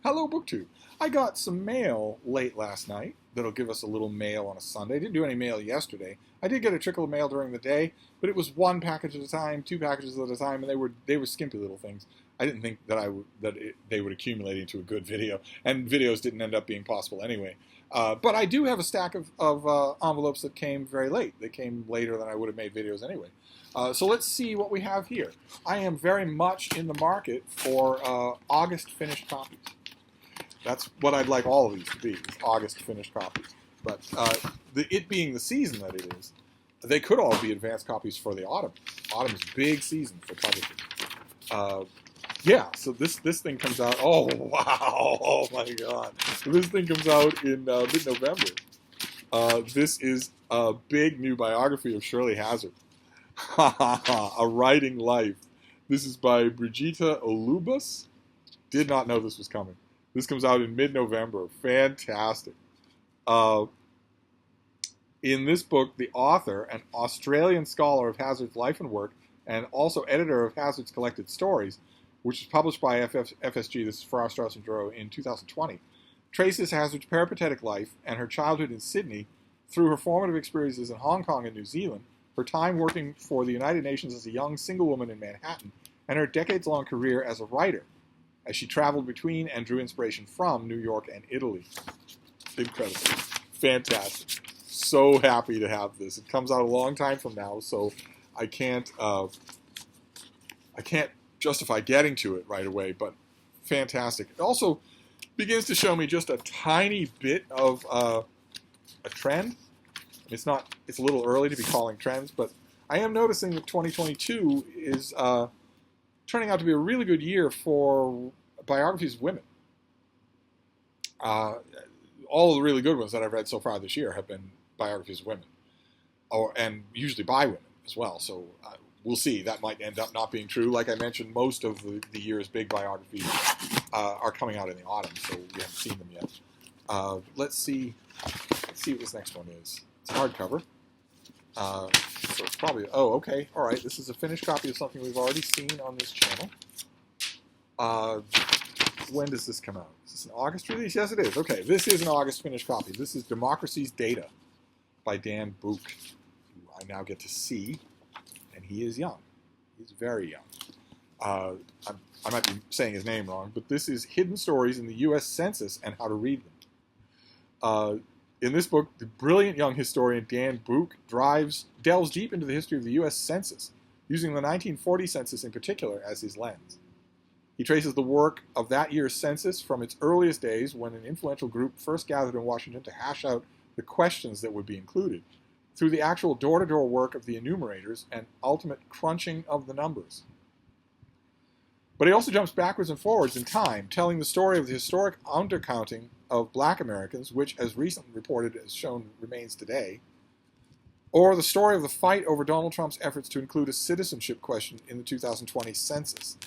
Hello, BookTube. I got some mail late last night that'll give us a little mail on a Sunday. I didn't do any mail yesterday. I did get a trickle of mail during the day, but it was one package at a time, two packages at a time, and they were skimpy little things. I didn't think that they would accumulate into a good video, and videos didn't end up being possible anyway. But I do have a stack of envelopes that came very late. They came later than I would have made videos anyway. So let's see what we have here. I am very much in the market for August finished copies. That's what I'd like all of these to be, is August finished copies. But it being the season that it is, they could all be advanced copies for the autumn. Autumn's big season for publishing. Yeah, so this thing comes out, oh wow, oh my god. So this thing comes out in mid-November. This is a big new biography of Shirley Hazard. A Writing Life. This is by Brigitta Olubas. Did not know this was coming. This comes out in mid-November. Fantastic. In this book, the author, an Australian scholar of Hazard's life and work, and also editor of Hazard's collected stories, which is published by FSG, this is Farrar, Straus and Giroux, in 2020, traces Hazard's peripatetic life and her childhood in Sydney through her formative experiences in Hong Kong and New Zealand, her time working for the United Nations as a young single woman in Manhattan, and her decades-long career as a writer, as she traveled between and drew inspiration from New York and Italy. Incredible. Fantastic. So happy to have this. It comes out a long time from now, so I can't justify getting to it right away, but fantastic. It also begins to show me just a tiny bit of a trend. It's a little early to be calling trends, but I am noticing that 2022 is turning out to be a really good year for biographies of women. All of the really good ones that I've read so far this year have been biographies of women, and usually by women as well. So we'll see. That might end up not being true. Like I mentioned, most of the year's big biographies are coming out in the autumn, so we haven't seen them yet. Let's see what this next one is. It's hardcover. So it's probably, oh, okay, all right. This is a finished copy of something we've already seen on this channel. When does this come out? Is this an August release? Yes, it is. Okay, this is an August finished copy. This is Democracy's Data by Dan Buch, who I now get to see, and he is young. He's very young. I might be saying his name wrong, but this is Hidden Stories in the U.S. Census and How to Read Them. In this book, the brilliant young historian Dan Buch delves deep into the history of the U.S. Census, using the 1940 census in particular as his lens. He traces the work of that year's census from its earliest days, when an influential group first gathered in Washington to hash out the questions that would be included, through the actual door-to-door work of the enumerators and ultimate crunching of the numbers. But he also jumps backwards and forwards in time, telling the story of the historic undercounting of black Americans, which, as recently reported, as shown, remains today, or the story of the fight over Donald Trump's efforts to include a citizenship question in the 2020 census.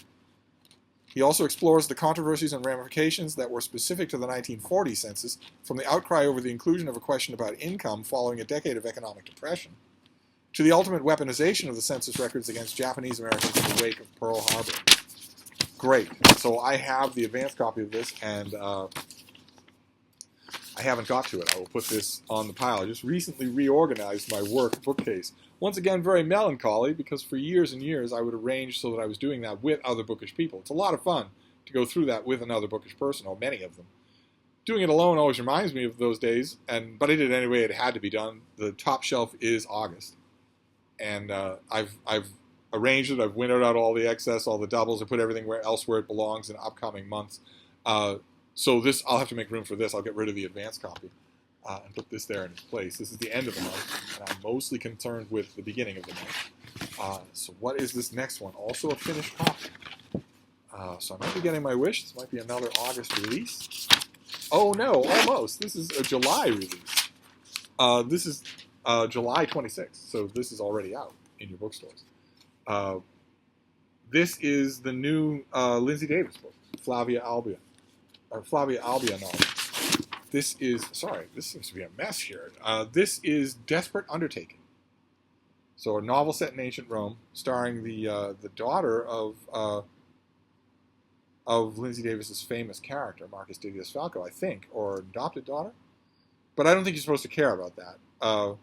He also explores the controversies and ramifications that were specific to the 1940 census, from the outcry over the inclusion of a question about income following a decade of economic depression, to the ultimate weaponization of the census records against Japanese Americans in the wake of Pearl Harbor. Great. So I have the advanced copy of this, and I haven't got to it. I will put this on the pile. I just recently reorganized my work bookcase. Once again, very melancholy, because for years and years I would arrange so that I was doing that with other bookish people. It's a lot of fun to go through that with another bookish person, or many of them. Doing it alone always reminds me of those days, but I did it anyway. It had to be done. The top shelf is August, and I've arranged it. I've winnowed out all the excess, all the doubles. I put everything else where it belongs in upcoming months. So this, I'll have to make room for this. I'll get rid of the advanced copy and put this there in its place. This is the end of the month, and I'm mostly concerned with the beginning of the month. So what is this next one? Also a finished copy. So I might be getting my wish. This might be another August release. Oh no, almost. This is a July release. This is July 26th, so this is already out in your bookstores. This is the new Lindsay Davis book, Flavia Albia novel. This seems to be a mess here. This is Desperate Undertaking. So a novel set in ancient Rome, starring the daughter of of Lindsay Davis's famous character, Marcus Didius Falco, I think, or adopted daughter. But I don't think you're supposed to care about that.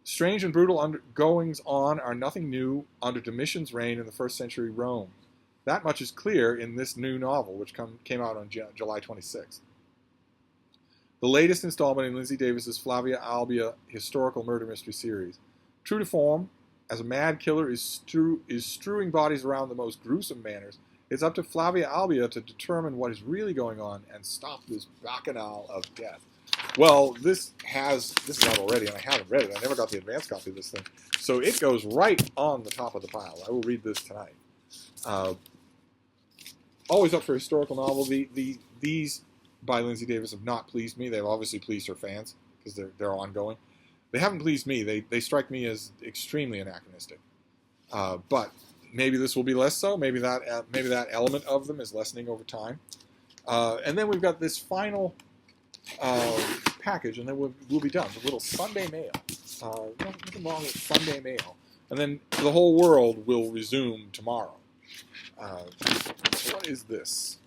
Strange and brutal goings-on are nothing new under Domitian's reign in the first century Rome. That much is clear in this new novel, which came out on July 26th. The latest installment in Lindsay Davis's Flavia Albia historical murder mystery series. True to form, as a mad killer is strewing bodies around the most gruesome manners, it's up to Flavia Albia to determine what is really going on and stop this bacchanal of death. Well, this is out already, and I haven't read it. I never got the advanced copy of this thing. So it goes right on the top of the pile. I will read this tonight. Always up for a historical novel. These by Lindsay Davis have not pleased me. They've obviously pleased her fans because they're ongoing. They haven't pleased me. They strike me as extremely anachronistic. But maybe this will be less so. Maybe that element of them is lessening over time. And then we've got this final package, and then we'll be done. The little Sunday mail. Nothing wrong with Sunday mail. And then the whole world will resume tomorrow. So what is this?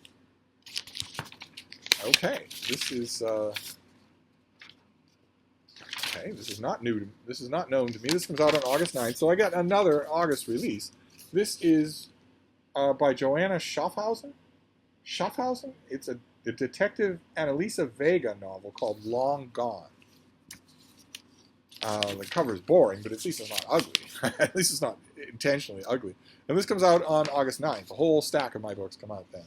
Okay, this is This is not new. This is not known to me. This comes out on August 9th, so I got another August release. This is by Joanna Schaffhausen. Schaffhausen. It's a Detective Annalisa Vega novel called Long Gone. The cover is boring, but at least it's not ugly. At least it's not intentionally ugly. And this comes out on August 9th. A whole stack of my books come out then.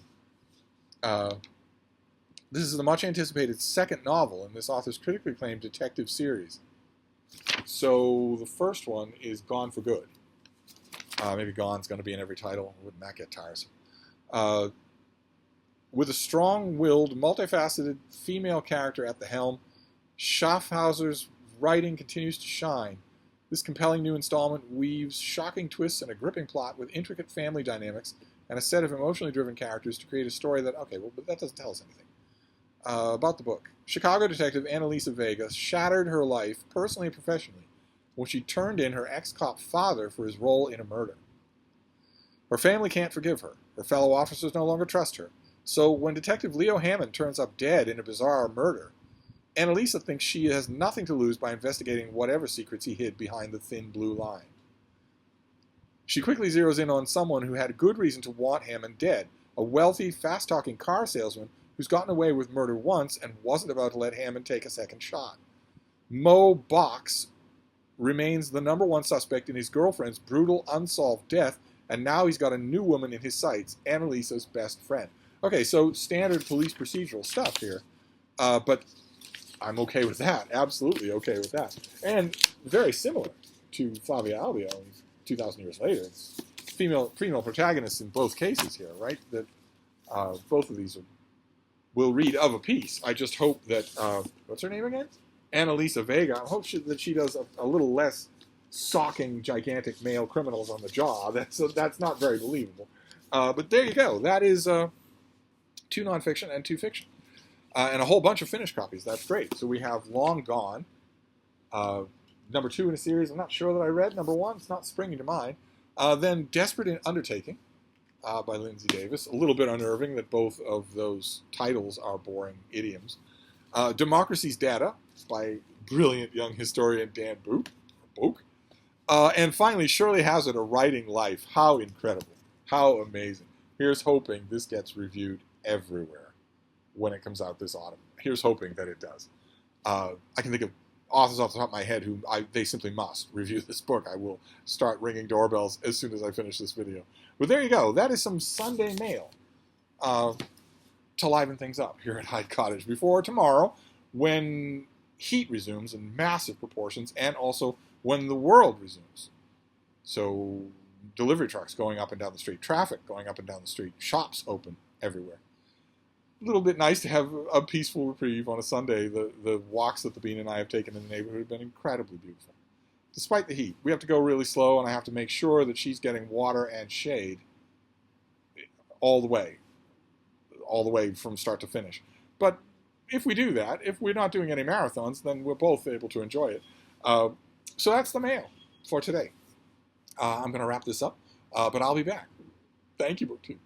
This is the much-anticipated second novel in this author's critically acclaimed detective series. So the first one is Gone for Good. Maybe Gone's going to be in every title. Wouldn't that get tiresome? With a strong-willed, multifaceted female character at the helm, Schaffhauser's writing continues to shine. This compelling new installment weaves shocking twists and a gripping plot with intricate family dynamics and a set of emotionally driven characters to create a story that, but that doesn't tell us anything. About the book. Chicago detective Annalisa Vega shattered her life, personally and professionally, when she turned in her ex-cop father for his role in a murder. Her family can't forgive her. Her fellow officers no longer trust her. So when Detective Leo Hammond turns up dead in a bizarre murder, Annalisa thinks she has nothing to lose by investigating whatever secrets he hid behind the thin blue line. She quickly zeroes in on someone who had good reason to want Hammond dead, a wealthy, fast-talking car salesman who's gotten away with murder once and wasn't about to let Hammond take a second shot. Mo Box remains the number one suspect in his girlfriend's brutal, unsolved death, and now he's got a new woman in his sights, Annalisa's best friend. Okay, so standard police procedural stuff here, but I'm okay with that. Absolutely okay with that. And very similar to Flavia Albia, 2,000 years later. It's female protagonists in both cases here, right? That both of these will read of a piece. I just hope that, what's her name again? Annalisa Vega. I hope that she does a little less socking gigantic male criminals on the jaw. That's not very believable. But there you go. That is 2 nonfiction and 2 fiction. And a whole bunch of finished copies. That's great. So we have Long Gone, number 2 in a series I'm not sure that I read. Number 1, it's not springing to mind. Then Desperate Undertaking by Lindsay Davis. A little bit unnerving that both of those titles are boring idioms. Democracy's Data by brilliant young historian Dan Book. And finally, Shirley Hazard, A Writing Life. How incredible. How amazing. Here's hoping this gets reviewed everywhere when it comes out this autumn. Here's hoping that it does. I can think of authors off the top of my head who they simply must review this book. I will start ringing doorbells as soon as I finish this video. But there you go. That is some Sunday mail to liven things up here at Hyde Cottage before tomorrow when heat resumes in massive proportions and also when the world resumes. So delivery trucks going up and down the street, traffic going up and down the street, shops open everywhere. A little bit nice to have a peaceful reprieve on a Sunday. The walks that the Bean and I have taken in the neighborhood have been incredibly beautiful. Despite the heat, we have to go really slow, and I have to make sure that she's getting water and shade all the way from start to finish. But if we do that, if we're not doing any marathons, then we're both able to enjoy it. So that's the mail for today. I'm going to wrap this up, but I'll be back. Thank you, BookTube.